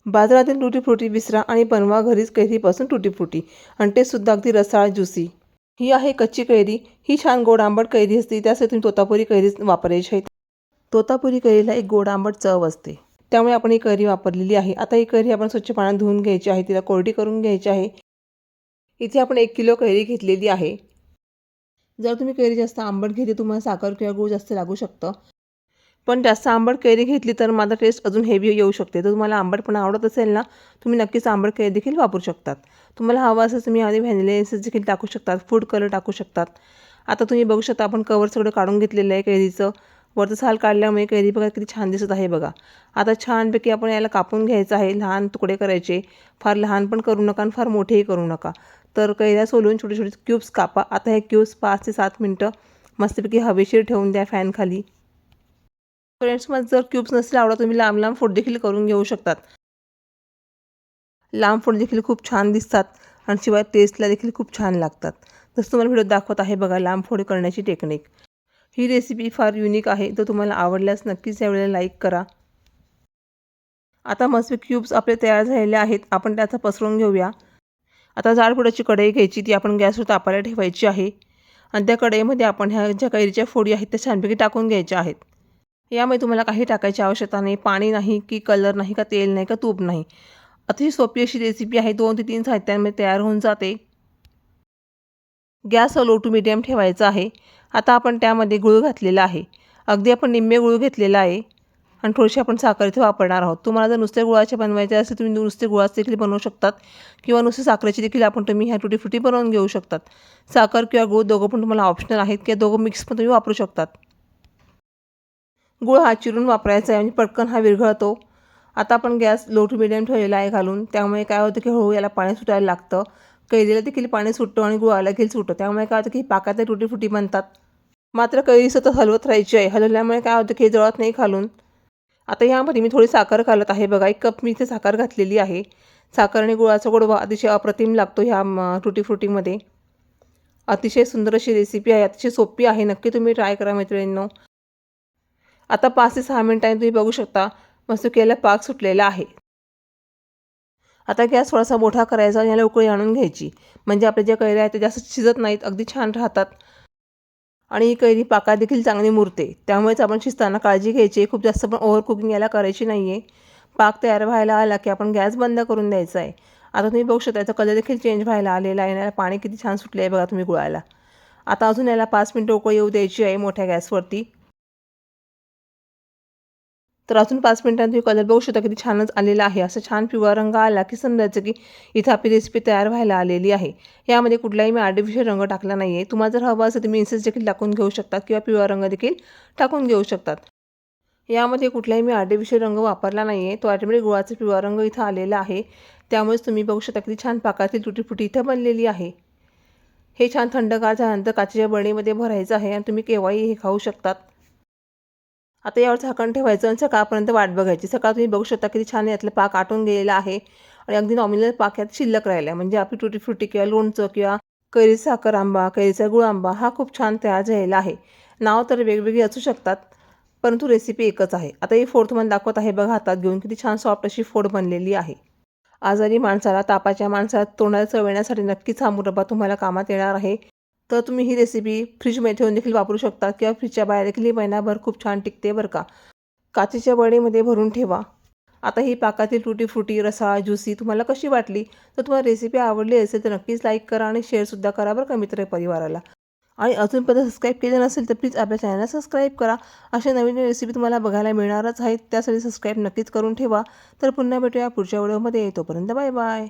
बाजारातील टुटी फ्रुटी विसरा आणि बनवा घरीच कैरीपासून टुटी फ्रुटी आणि ते सुद्धा अगदी रसाळ ज्युसी। ही आहे कच्ची कैरी। ही छान गोड आंबट कैरी असते, त्यासाठी तुम्ही तोतापुरी कैरीच वापरायची आहे। तोतापुरी कैरीला एक गोड आंबट चव असते, त्यामुळे आपण ही कैरी वापरलेली आहे। आता ही कैरी आपण स्वच्छ पाण्यात धुवून घ्यायची आहे, तिला कोरडी करून घ्यायची आहे। इथे आपण 1 किलो कैरी घेतलेली आहे। जर तुम्ही कैरी जास्त आंबट घेतली तुम्हाला साखर किंवा गूळ जास्त लागू शकतं, पण जास्त आंबट कैरी घेतली तर माझा टेस्ट अजून हेवी येऊ शकते। तर तुम्हाला आंबटपणा आवडत असेल ना, तुम्ही नक्कीच आंबट कैरी देखील वापरू शकतात। तुम्हाला हवं असेल तुम्ही आधी व्हॅनिला एसेन्स देखील टाकू शकतात, फूड कलर टाकू शकतात। आता तुम्ही बघू शकता आपण कवर सगळं काढून घेतलेलं आहे कैरीचं। वरचं साल काढल्यामुळे कैरी बघा किती छान दिसत आहे बघा। आता छानपैकी आपण याला कापून घ्यायचं आहे, लहान तुकडे करायचे। फार लहान पण करू नका आणि फार मोठेही करू नका। तर कैऱ्या सोलून छोटे छोटे क्यूब्स कापा। आता हे क्यूब्स 5 ते 7 मिनटं मस्तपैकी हवेशीर ठेवून द्या फॅनखाली। फ्रेंड्स, मग जर क्यूब्स नसतील आवडत तुम्ही लांब लांब फोड देखील करून घेऊ शकतात। लांब फोड देखील खूप छान दिसतात आणि शिवाय टेस्टला देखील खूप छान लागतात। जसं तुम्हाला व्हिडिओ दाखवत आहे बघा लांब फोड करण्याची टेक्निक। ही रेसिपी फार युनिक आहे, तर तुम्हाला आवडल्यास नक्कीच यावेळेला लाईक करा। आता मस्त क्यूब्स आपले तयार झालेले आहेत, आपण त्याचा पसरवून घेऊया। आता जाडबुडाची कढई घ्यायची, ती आपण गॅसवर तापायला ठेवायची आहे आणि त्या कढईमध्ये आपण ह्या ज्या कैरीच्या फोडी आहेत त्या छानपैकी टाकून घ्यायच्या आहेत। यामध्ये तुम्हाला काही टाकायची आवश्यकता नाही, पाणी नाही की कलर नाही का तेल नाही का तूप नाही। अतिशय सोपी अशी रेसिपी आहे, 2 ते 3 साहित्यांमध्ये तयार होऊन जाते। गॅस लो टू मीडियम ठेवायचा आहे। आता आपण त्यामध्ये गूळ घातलेला आहे, अगदी आपण निम्मे गूळ घेतलेला आहे आणि थोडीशी आपण साखर इथे वापरणार आहोत। तुम्हाला जर नुसते गुळाचे बनवायचे असेल तुम्ही नुसते गुळाचे देखील बनवू शकतात किंवा नुसते साखरेची देखील आपण तुम्ही ह्या टुटी फ्रुटी बनवून घेऊ शकतात। साखर किंवा गूळ दोघं पण तुम्हाला ऑप्शनल आहेत किंवा दोघं मिक्स पण तुम्ही वापरू शकतात। गूळ हा चिरून वापरायचा आहे म्हणजे पटकन हा विरघळतो। आता आपण गॅस लो टू मीडियम ठेवलेला आहे घालून, त्यामुळे काय होतं की हळूहळू याला पाणी सुटायला लागतं। कैरीला देखील पाणी सुटतं आणि गुळाला देखील सुटतं, त्यामुळे काय होतं की पाकातले टुटी फ्रुटी बनतात। मात्र कैरी सतत हलवत राहायची आहे, हलवल्यामुळे काय होतं की जळत नाही खालून। आता यामध्ये मी थोडी साखर घालत आहे बघा, 1 कप मी इथे साखर घातलेली आहे। साखर आणि गुळाचा गोडवा अतिशय अप्रतिम लागतो ह्या टुटी फ्रुटीमध्ये। अतिशय सुंदर अशी रेसिपी आहे, अतिशय सोपी आहे, नक्की तुम्ही ट्राय करा मैत्रिणींनो। आता 5 ते 6 मिनिटांनी तुम्ही बघू शकता मस्त केला पाक सुटलेला आहे। आता गॅस थोडासा मोठा करायचा आणि याला उकळी आणून घ्यायची, म्हणजे आपल्या ज्या कैऱ्या आहेत त्या जास्त शिजत नाहीत, अगदी छान राहतात आणि ही कैरी पाकात देखील चांगली मुरते। त्यामुळेच आपण शिजताना काळजी घ्यायची, खूप जास्त पण ओव्हर कुकिंग याला करायची नाही आहे। पाक तयार व्हायला आला की आपण गॅस बंद करून द्यायचा आहे। आता तुम्ही बघू शकता याचा कलर देखील चेंज व्हायला आलेला आहे, याला पाणी किती छान सुटले आहे बघा तुम्ही गुळाला। आता अजून याला 5 मिनिटं उकळी येऊ द्यायची आहे मोठ्या गॅसवरती। तर अजून 5 मिनिटांनी तुम्ही कलर बघू शकता किती छानच आलेला आहे। असं छान पिवळा रंग आला की समजायचं की इथं आपली रेसिपी तयार व्हायला आलेली आहे। यामध्ये कुठलाही मी आर्टिफिशियल रंग टाकला नाही आहे। तुम्हाला जर हवं असेल तुम्ही इन्सेन्स देखील टाकून घेऊ शकतात किंवा पिवळा रंग देखील टाकून घेऊ शकतात। यामध्ये कुठलाही मी आर्टिफिशियल रंग वापरला नाही आहे, तो ऑटोमॅटिक गुळाचा पिवळा रंग इथं आलेला आहे। त्यामुळेच तुम्ही बघू शकता किती छान पाकातील तुटी फुटी इथं बनलेली आहे। हे छान थंडगार झाल्यानंतर काचेच्या बरणीमध्ये भरायचं आहे आणि तुम्ही केव्हाही हे खाऊ शकतात। आता यावर झाकण ठेवायचं आणि सकाळपर्यंत वाट बघायची। सकाळ तुम्ही बघू शकता किती छान यातलं पाक आटून गेलेला आहे आणि अगदी नॉमिनल पाक यात शिल्लक राहिला आहे, म्हणजे आपली टुटी फ्रुटी किंवा लोणचं किंवा कैरीचा साखर आंबा, कैरीचा गुळ आंबा हा खूप छान तयार झालेला आहे। नाव तर वेगवेगळी असू शकतात, परंतु रेसिपी एकच आहे। आता ही फोड तुम्हाला दाखवत आहे बघा हातात घेऊन, किती छान सॉफ्ट अशी फोड बनलेली आहे। आजारी माणसाला, तापाच्या माणसाला तोंडाला चव येण्यासाठी नक्कीच हा मुरब्बा तुम्हाला कामात येणार आहे। तर तुम्ही ही रेसिपी फ्रीजमध्ये ठेवून देखील वापरू शकता किंवा फ्रीजच्या बाहेर देखील ही महिनाभर खूप छान टिकते बरं का। काचेच्या बरणीमध्ये भरून ठेवा। आता ही पाकातील टुटी फ्रुटी रसाळ ज्युसी तुम्हाला कशी वाटली? तर तुम्हाला रेसिपी आवडली असेल तर नक्कीच लाईक करा आणि शेअरसुद्धा करा बरं का मित्रपरिवाराला। आणि अजूनपर्यंत सबस्क्राईब केलं नसेल तर प्लीज आपल्या चॅनलला सबस्क्राईब करा। अशा नवीन रेसिपी तुम्हाला बघायला मिळणारच आहेत, त्यासाठी सबस्क्राईब नक्कीच करून ठेवा। तर पुन्हा भेटूया पुढच्या व्हिडिओमध्ये, तोपर्यंत बाय बाय।